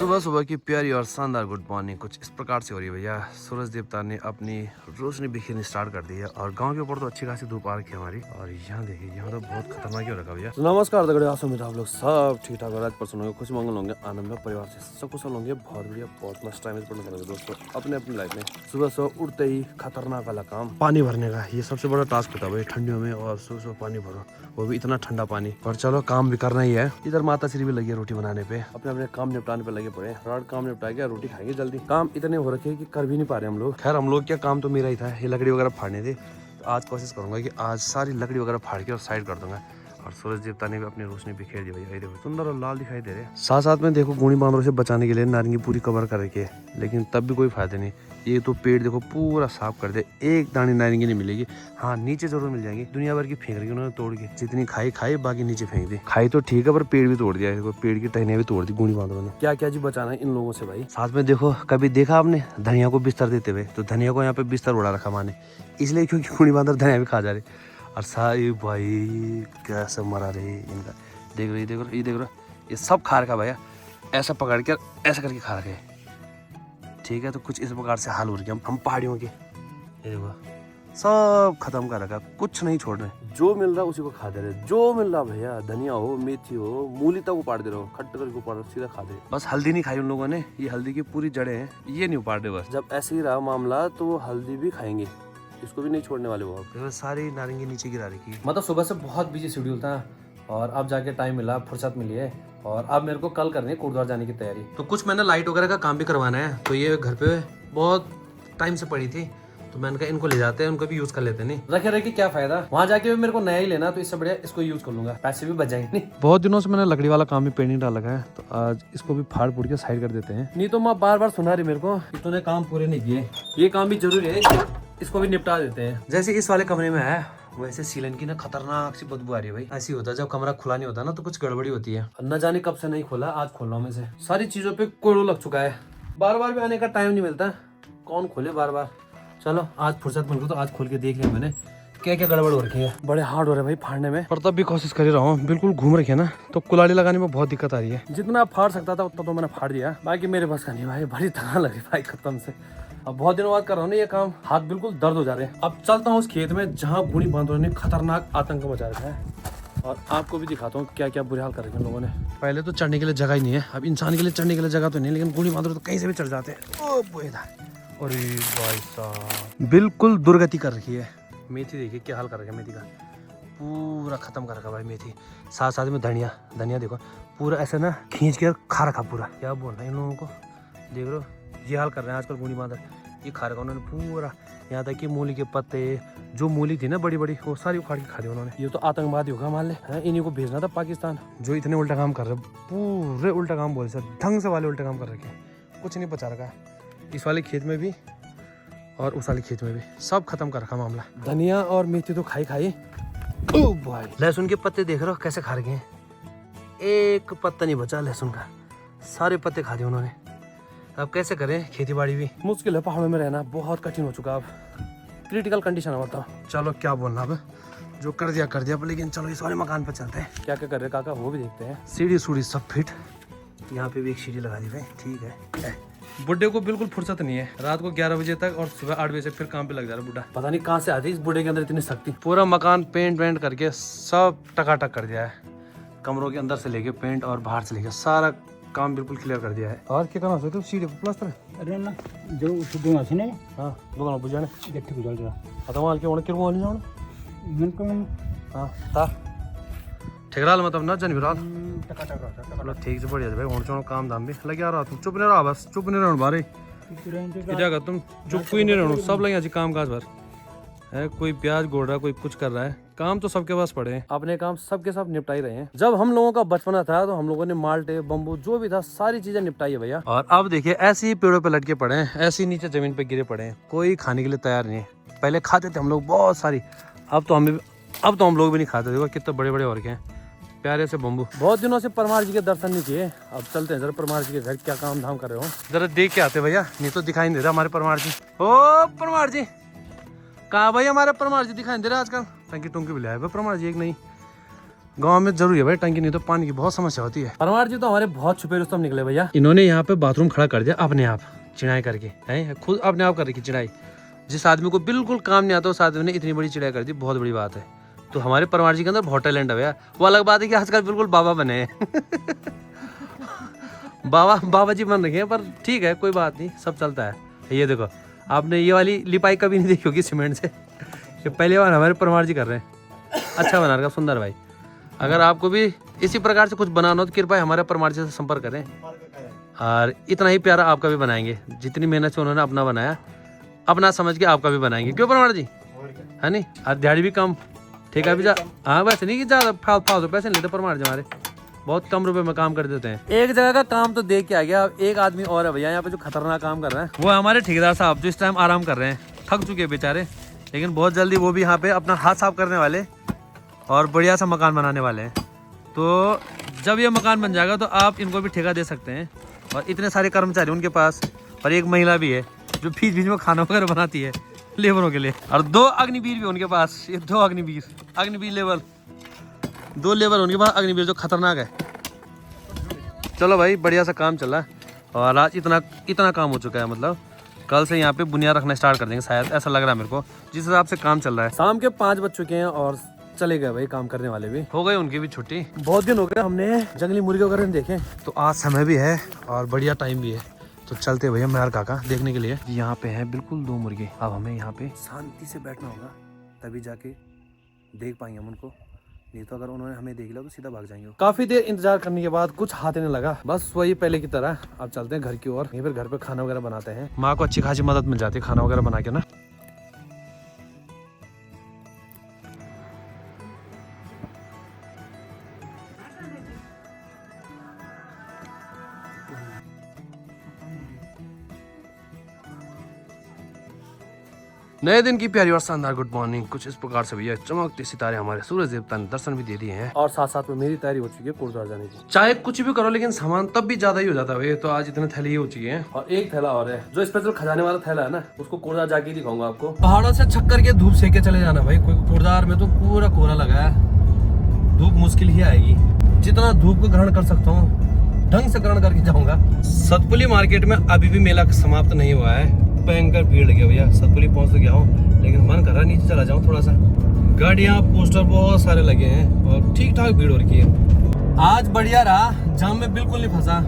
सुबह सुबह की प्यारी और शानदार गुड मॉर्निंग कुछ इस प्रकार से हो रही है भैया। सूरज देवता ने अपनी रोशनी बिखेरनी स्टार्ट कर दी है और गांव के ऊपर तो अच्छी खासी धूप आ रखी है हमारी। और यहाँ देखिए, यहाँ तो बहुत खतरनाक हो रखा भैया। नमस्कार दगड़े, आप उम्मीद आप लोग सब ठीक ठाक और आज परसों होंगे, खुश मंगल होंगे, आनंद में परिवार से सब कुशल होंगे। बहुत बढ़िया, बहुत मस्त टाइम स्पेंड करेंगे दोस्तों अपने अपनी लाइफ में। सुबह सुबह उठते ही खतरनाक वाला काम पानी भरने का, ये सबसे बड़ा टास्क होता है भाई ठंडियों में। और सुबह सुबह पानी भरो, वो भी इतना ठंडा पानी। पर चलो काम भी करना ही है। इधर माता श्री भी लगी है रोटी बनाने पे, अपने अपने काम निपटाने पे लगे पड़े। रात काम निपटा के रोटी खाएंगे जल्दी। काम इतने हो रखे कि कर भी नहीं पा रहे हम लोग। खैर हम लोग क्या, काम तो मेरा ही था, ये लकड़ी वगैरह फाड़ने थे। तो आज कोशिश करूंगा कि आज सारी लकड़ी वगैरह फाड़ के और साइड कर दूंगा। और सूरज देवता ने भी अपनी रोशनी बिखेर दी भैया। ये देखो सुंदर और लाल दिखाई दे रहे हैं। साथ साथ में देखो गुणी बांदरों से बचाने के लिए नारंगी पूरी कवर कर रखी है, लेकिन तब भी कोई फायदा नहीं। ये तो पेड़ देखो पूरा साफ कर दे, एक दानी नारंगी नहीं मिलेगी। हाँ नीचे जरूर मिल जाएंगी, दुनिया भर की फेंक रही उन्होंने तोड़ के। जितनी खाई खाई, बाकी नीचे फेंक दी। खाई तो ठीक है पर पेड़ भी तोड़ दिया है, पेड़ की टहनियां भी तोड़ दी गुणी बांदरों ने। क्या क्या जी बचाना है इन लोगों से भाई। साथ में देखो, कभी देखा आपने धनिया को बिस्तर देते हुए? तो धनिया को यहाँ पे बिस्तर उड़ा रखा माने, इसलिए क्योंकि गुणी बांदर धनिया भी खा जा रहे। और सारी भाई कैसे मरा रहे इनका, देख रहे, देख रहे, ये देख रहे, ये सब खा रखा भैया। ऐसा पकड़ के ऐसा करके खा रखे, ठीक है। तो कुछ इस प्रकार से हाल हो रही है हम पहाड़ियों के। ये देखो सब खत्म कर रखा, कुछ नहीं छोड़ रहे। जो मिल रहा उसी को खा दे रहे, जो मिल रहा भैया। धनिया हो, मेथी हो, मूली तक उपाड़ दे रहे हो, खट्ट करके उपाड़ सीधा खा दे। बस हल्दी नहीं खाई उन लोगों ने, ये हल्दी की पूरी जड़ें हैं, ये नहीं उपाड़ रहे। बस जब ऐसे ही रहा मामला तो वो हल्दी भी खाएंगे, इसको भी नहीं छोड़ने वाले वो। तो सारी नारंगी नीचे गिरा रखी। मतलब सुबह से बहुत बिजी शेड्यूल था और अब जाके टाइम मिला, फुर्सत मिली है। और अब मेरे को कल करनी है गुरुद्वारा जाने की तैयारी। तो कुछ मैंने लाइट वगैरह का काम भी करवाना है। तो ये घर पे बहुत टाइम से पड़ी थी, तो मैंने कहा इनको ले जाते हैं, उनको भी यूज कर लेते हैं। नहीं रखे रहे कि क्या फायदा, वहाँ जाके भी मेरे को नया ही लेना, तो इससे बढ़िया इसको यूज कर लूंगा, पैसे भी बच जाएंगे। बहुत दिनों से मैंने लकड़ी वाला काम भी पेंडिंग डाल लगा है, तो आज इसको भी फाड़ फूड़ के साइड कर देते हैं। नहीं तो माँ बार बार सुना रही मेरे को कि तूने काम पूरे नहीं किए, ये काम भी जरूरी है, इसको भी निपटा देते हैं। जैसे इस वाले कमरे में है, वैसे सीलन की ना खतरनाक सी बदबू आ रही है भाई। ऐसी होता है जब कमरा खुला नहीं होता ना, तो कुछ गड़बड़ी होती है। न जाने कब से नहीं खोला, आज खोल रहा हूं मैं से। सारी चीजों पे कोड़ू लग चुका है, बार बार भी आने का टाइम नहीं मिलता, कौन खोले बार बार। चलो आज फुर्सत मिल गई तो आज खोल के देख लिया मैंने क्या क्या गड़बड़ हो रखी है। बड़े हार्ड हो रहे भाई फाड़ने में, पर तब भी कोशिश कर ही रहा हूँ। बिल्कुल घूम रखे ना, तो कुलाड़ी लगाने में बहुत दिक्कत आ रही है। जितना फाड़ सकता था उतना तो मैंने फाड़ दिया, बाकी मेरे बस का नहीं भाई। बड़ी थकान लगी भाई खत्म से। अब बहुत दिनों बाद कर रहा हूँ ना ये काम, हाथ बिल्कुल दर्द हो जा रहे हैं। अब चलता हूँ उस खेत में जहाँ गुणी बांदरों ने खतरनाक आतंक मचा रखा है, और आपको भी दिखाता हूँ क्या क्या बुरे हाल कर रखे हैं लोगों ने। पहले तो चढ़ने के लिए जगह ही नहीं है, अब इंसान के लिए चढ़ने के लिए जगह तो नहीं, लेकिन गुणी बांदर तो कहीं से भी चढ़ जाते हैं। ओ अरे भाई साहब, बिल्कुल दुर्गति कर रखी है। मेथी देखिए क्या हाल कर रखा है, मेथी का पूरा खत्म कर रखा भाई मेथी। साथ साथ में धनिया, धनिया देखो पूरा ऐसा ना खींच के खा रखा पूरा। क्या बोल रहे हैं इन लोगों को, देख लो ये हाल कर रहे हैं आजकल गुणी बांदर। ये खा रखा उन्होंने पूरा, यहाँ तक कि मूली के पत्ते, जो मूली थी ना बड़ी बड़ी, वो सारी उखाड़ के खा दी उन्होंने। ये तो आतंकवादी होगा मान ले, इन्हीं को भेजना था पाकिस्तान, जो इतने उल्टा काम कर रहे हैं। पूरे उल्टा काम बोल सर, ढंग से वाले उल्टा काम कर रखे हैं, कुछ नहीं बचा रखा है। इस वाले खेत में भी और उस वाले खेत में भी सब खत्म कर रखा मामला। धनिया और मेथी तो खाई खाई। ओ भाई लहसुन के पत्ते देख रहे हो कैसे खा रखे हैं, एक पत्ता नहीं बचा लहसुन का, सारे पत्ते खा दिए उन्होंने। अब कैसे करें, खेती बाड़ी भी मुश्किल है, पहाड़ों में रहना बहुत कठिन हो चुका। अब क्रिटिकल कंडीशन है बताओ। चलो क्या बोलना, अब जो कर दिया, लेकिन चलो इस वाले मकान पर चलते हैं। क्या क्या कर रहे काका वो भी देखते हैं। सीढ़ी सूढ़ी सब फिट, यहाँ पे भी एक सीढ़ी लगा दी भाई, ठीक है। बुड्ढे को बिल्कुल फुर्सत नहीं है, रात को 11 बजे तक और सुबह 8 बजे से फिर काम पे लग जा रहा है बुढ़ा। पता नहीं कहाँ से आती इस बुढ़े के अंदर इतनी शक्ति। पूरा मकान पेंट वेंट करके सब टकाटक कर दिया है, कमरों के अंदर से लेके पेंट और बाहर से लेके सारा काम बिल्कुल क्लियर कर दिया है। और क्या करना सोचते हो, सीढ़ी प्लास्टर अरे ना जो शुद्ध आसे ने हां दुकान बुझाने गट्ठी गुजल रहा अतवाल के ओण किरमो नहीं जाओ मन को हां ता ठेकराल मतलब ना जन विराल टका चलो ठीक से बढ़िया भाई। ओण चोण काम धाम भी लगे आ रहा, तुम चुप नहीं रहा, बस चुप नहीं रहना बारे इधर का तुम चुप कोई नहीं रहना, सब लगे आज काम काज भर है। कोई प्याज गोड़ रहा, कोई कुछ कर रहा है, काम तो सबके पास पड़े हैं। अपने काम सबके सब निपटा ही रहे हैं। जब हम लोगों का बचपना था तो हम लोगों ने माल्टे बम्बू जो भी था सारी चीजें निपटाई है भैया। और अब देखिए ऐसे ही पेड़ों पे लटके पड़े हैं, ऐसे ही नीचे जमीन पे गिरे पड़े हैं, कोई खाने के लिए तैयार नहीं है। पहले खाते थे हम लोग बहुत सारी, अब तो हम लोग भी नहीं खाते। देखो कितने बड़े बड़े हो रखे हैं प्यारे से बम्बू। बहुत दिनों से परमार जी के दर्शन नहीं किए, अब चलते हैं जरा परमार जी के घर, क्या काम धाम कर रहे हो जरा देख के आते भैया, नहीं तो दिखाई नहीं दे रहा हमारे परमार जी। ओ परमार जी कहाँ भाई, हमारे परमार जी दिखाई दे रहे आजकल, टंकी टुंकी भी लाए परमार जी एक नहीं। गांव में जरूरी है भाई टंकी, नहीं तो पानी की बहुत समस्या होती है। परमार जी तो हमारे बहुत छुपे रुस्तम निकले भैया। इन्होंने यहाँ पे बाथरूम खड़ा कर दिया अपने आप, चिड़ाई करके है, खुद अपने आप कर रखी चिड़ाई। जिस आदमी को बिल्कुल काम नहीं आता उस आदमी ने इतनी बड़ी चिड़ाई कर दी, बहुत बड़ी बात है। तो हमारे परमार जी के अंदर बहुत टैलेंट है भैया। वो अलग बात है कि आजकल बिल्कुल बाबा बने हैं बाबा जी बन रखे हैं, पर ठीक है कोई बात नहीं, सब चलता है। ये देखो आपने ये वाली लिपाई कभी नहीं देखी होगी सीमेंट से, ये पहली बार हमारे परमार जी कर रहे हैं। अच्छा बना रखा, सुंदर भाई। अगर आपको भी इसी प्रकार से कुछ बनाना हो तो कृपया हमारे परमार जी से संपर्क करें, और इतना ही प्यारा आपका भी बनाएंगे। जितनी मेहनत से उन्होंने अपना बनाया, अपना समझ के आपका भी बनाएंगे। क्यों परमार जी, है नहीं? और दिहाड़ी भी कम, ठीक है भी हाँ वैसे नहीं कि ज़्यादा फालतू पैसे नहीं लेते परमार जी, हमारे बहुत कम रुपए में काम कर देते हैं। एक जगह का काम तो देख के आ गया, अब एक आदमी और है भैया यहाँ पे जो खतरनाक काम कर रहा है। वो हमारे ठेकेदार साहब जो इस टाइम आराम कर रहे हैं, थक चुके हैं बेचारे, लेकिन बहुत जल्दी वो भी यहाँ पे अपना हाथ साफ करने वाले और बढ़िया सा मकान बनाने वाले हैं। तो जब ये मकान बन जाएगा तो आप इनको भी ठेका दे सकते हैं। और इतने सारे कर्मचारी उनके पास, और एक महिला भी है जो बीच बीच में खाना वगैरह बनाती है लेबरों के लिए, और 2 अग्निवीर भी उनके पास। ये 2 अग्निवीर लेवल 2 लेबर उनके पास, अग्निवीर जो खतरनाक है। चलो भाई बढ़िया सा काम चला है, और आज इतना काम हो चुका है, मतलब कल से यहाँ पे बुनियाद रखना स्टार्ट कर देंगे शायद, ऐसा लग रहा है मेरे को जिस हिसाब से काम चल रहा है। शाम के 5 बज चुके हैं और चले गए भाई काम करने वाले भी, हो गई उनकी भी छुट्टी। बहुत दिन हो गए हमने जंगली मुर्गे वगैरह देखे। तो आज समय भी है और बढ़िया टाइम भी है, तो चलते भैया मेहर काका देखने के लिए। यहाँ पे हैं बिल्कुल 2 मुर्गे। अब हमें यहाँ पे शांति से बैठना होगा, तभी जाके देख पाएंगे हम उनको, नहीं तो अगर उन्होंने हमें देख लिया तो सीधा भाग जाएंगे। काफी देर इंतजार करने के बाद कुछ हाथ नहीं लगा, बस वही पहले की तरह। अब चलते हैं घर की ओर, फिर घर पे खाना वगैरह बनाते हैं। माँ को अच्छी खासी मदद मिल जाती है खाना वगैरह बना के ना। नए दिन की प्यारी और शानदार गुड मॉर्निंग। कुछ इस प्रकार से भैया चमकते सितारे हमारे सूरज देवता ने दर्शन भी दे दिए हैं, और साथ साथ में मेरी तैयारी हो चुकी है कोटद्वार जाने की। चाहे कुछ भी करो लेकिन सामान तब भी ज्यादा ही हो जाता है भैया। तो आज इतने थैली ही हो चुकी हैं, और एक थैला और है, जो स्पेशल खजाने वाला थैला है ना, उसको कोटद्वार जाके दिखाऊंगा आपको। पहाड़ों से छक्कर के धूप सेक के चले जाना भाई। कोटद्वार में तो पूरा कोहरा लगा है, धूप मुश्किल ही आएगी। जितना धूप को ग्रहण कर सकता हूँ ढंग से ग्रहण करके जाऊंगा। सतपुली मार्केट में अभी भी मेला समाप्त नहीं हुआ है, भयंकर भीड़ लगी भैया। सतपुली पहुंच तो गया हूँ, लेकिन मन कर रहा है नीचे चला जाऊं थोड़ा सा। गाड़ियां पोस्टर बहुत सारे लगे हैं और ठीक ठाक भीड़ हो रखी है। आज बढ़िया रहा, जाम में बिल्कुल नहीं फंसा,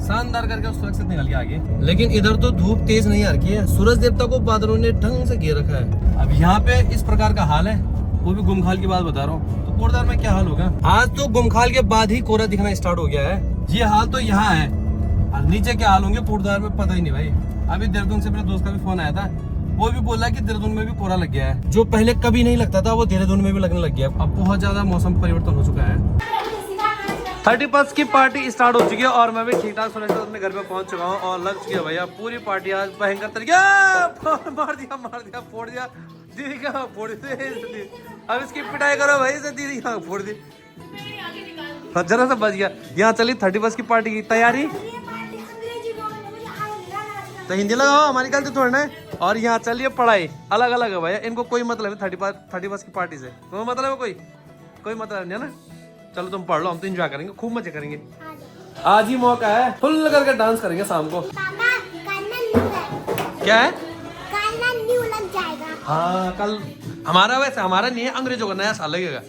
शानदार करके सुरक्षित निकल गया आगे। लेकिन इधर तो धूप तेज नहीं आ रही है, सूरज देवता को बादलों ने ढंग से घेर रखा है। अब यहाँ पे इस प्रकार का हाल है, वो भी गुमखाल की बात बता रहा हूँ। तो कोटद्वार में क्या हाल होगा? आज तो गुमखाल के बाद ही कोहरा दिखना स्टार्ट हो गया है। ये हाल तो यहाँ है, और नीचे क्या हाल होंगे कोटद्वार में पता ही नहीं भाई। अभी देहरादून से मेरे दोस्त का भी फोन आया था, वो भी बोला कि देहरादून में भी कोहरा लग गया है। जो पहले कभी नहीं लगता था वो देहरादून में भी लगने लग गया। अब बहुत ज्यादा मौसम परिवर्तन हो चुका है। 31 की पार्टी स्टार्ट हो चुकी है और मैं भी ठीक ठाक सुरक्षित अपने घर पे पहुंच चुका हूँ और लग चुकी है भैया पूरी पार्टी। आज भयंकर तरीके मार दिया फोड़ दिया दीदी का फोड़ दी। अब इसकी पिटाई करो भाई से, दीदी का फोड़ दी, जरा सा बच गया। यहाँ चली 31 की पार्टी की तैयारी, तो हिंदी लगाओ, हमारी गलती थोड़ी ना है। और यहाँ चलिए पढ़ाई अलग अलग है भैया, इनको कोई मतलब है 31 की पार्टी से। तुम्हें मतलब है कोई मतलब नहीं है ना। चलो तुम पढ़ लो, हम तो एंजॉय करेंगे, खूब मजे करेंगे। आज ही मौका है, फुल करके डांस करेंगे शाम को। क्या है? न्यू लग जाएगा। हाँ कल हमारा, वैसे हमारा नहीं है, अंग्रेजों का नया साल लगेगा,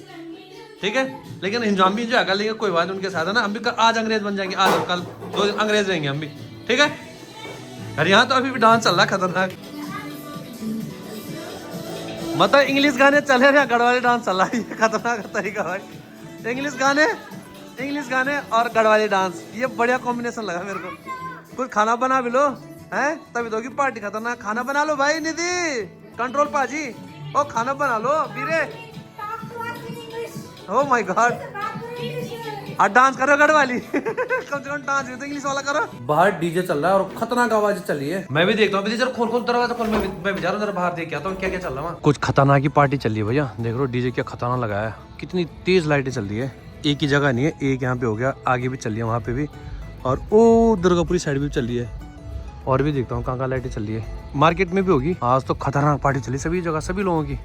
ठीक है। लेकिन हम भी एंजॉय कर लेंगे, कोई बात उनके साथ है ना। हम भी आज अंग्रेज बन जाएंगे, आज और कल 2 दिन अंग्रेज रहेंगे हम भी, ठीक है। अरे यहाँ तो अभी भी डांस चल रहा है खतरनाक, मतलब इंग्लिश गाने चल रहे हैं, गढ़वाली डांस चल रहा है। ये खतरनाक तरीका भाई, इंग्लिश गाने और गढ़वाली डांस, ये बढ़िया कॉम्बिनेशन लगा मेरे को। कुछ खाना बना भी लो हैं, तभी तो की पार्टी खतरनाक। खाना बना लो भाई, निधि कंट्रोल पाजी, ओ खाना बना लो वीरे, ओ माय गॉड। और डांस करो गढ़वाली कम से कम डांस भी तो इंग्लिश वाला करो। बाहर डीजे चल रहा है और खतरनाक आवाज चल रही है। मैं भी देखता हूँ, खोल दरवाजा खोल, मैं भी जा रहा हूँ, जरा बाहर देख के आता हूँ क्या क्या चल रहा है। कुछ खतरनाक की पार्टी चल रही है भैया, देख लो डीजे क्या खतरनाक लगाया है, कितनी तेज लाइटें चल रही है। एक ही जगह नहीं है, एक यहाँ पे हो गया, आगे भी चल रही है, वहाँ पे भी, और ओ दुर्गापुरी साइड भी चल रही है। और भी देखता हूँ कहाँ लाइटें चल रही है, मार्केट में भी होगी। आज तो खतरनाक पार्टी चली सभी जगह, सभी लोगों की।